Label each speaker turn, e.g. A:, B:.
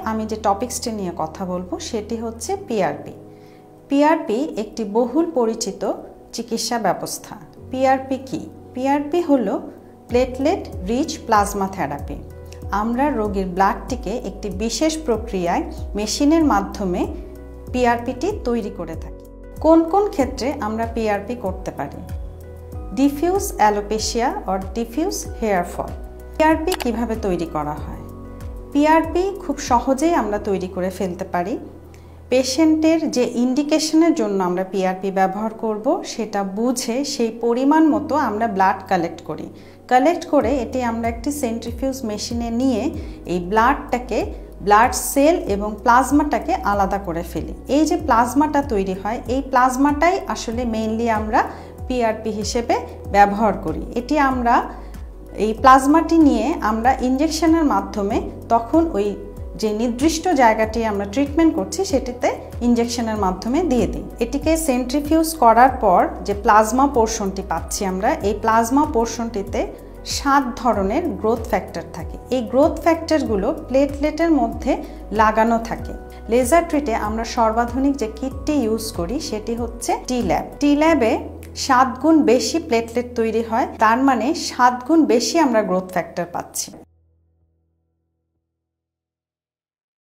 A: আমি যে টপিকসটি নিয়ে কথা বলবো সেটি হচ্ছে পিআরপি। পিআরপি একটি বহুল পরিচিত চিকিৎসা ব্যবস্থা। পিআরপি কি? পিআরপি হলো প্লেটলেট রিচ প্লাজমা থেরাপি। আমরা রোগীর ব্লাডটিকে একটি বিশেষ প্রক্রিয়ায় মেশিনের মাধ্যমে পিআরপিটি তৈরি করে থাকি। কোন কোন ক্ষেত্রে আমরা পিআরপি করতে পারি? Diffuse alopecia or diffuse hair fall. PRP কিভাবে তৈরি করা হয়? পিআরপি খুব সহজেই আমরা তৈরি করে ফেলতে পারি। পেশেন্টের যে ইন্ডিকেশনের জন্য আমরা পিআরপি ব্যবহার করব সেটা বুঝে সেই পরিমাণ মতো আমরা ব্লাড কালেক্ট করে এটি আমরা একটি সেন্ট্রিফিউজ মেশিনে নিয়ে এই ব্লাড সেল এবং প্লাজমাটাকে আলাদা করে ফেলি। এই যে প্লাজমাটা তৈরি হয়, এই প্লাজমাটাই আসলে মেইনলি আমরা পিআরপি হিসেবে ব্যবহার করি। এটি আমরা এই প্লাজমাটি নিয়ে আমরা ইনজেকশনের মাধ্যমে তখন ওই যে নির্দিষ্ট জায়গাটি আমরা ট্রিটমেন্ট করছি সেটিতে ইনজেকশনের মাধ্যমে দিয়ে দিই। এটিকে সেন্ট্রিফিউজ করার পর যে প্লাজমা পোর্শনটি পাচ্ছি আমরা, এই প্লাজমা পোর্শনটিতে 7 ধরনের গ্রোথ ফ্যাক্টর থাকে। এই গ্রোথ ফ্যাক্টরগুলো প্লেটলেটের মধ্যে লাগানো থাকে। লেজার ট্রিটে আমরা সর্বাধুনিক যে কিটটি ইউজ করি সেটি হচ্ছে টি-ল্যাব। টি-ল্যাবে 7 গুণ বেশি প্লেটলেট তৈরি হয়, তার মানে 7 গুণ বেশি আমরা গ্রোথ ফ্যাক্টর পাচ্ছি।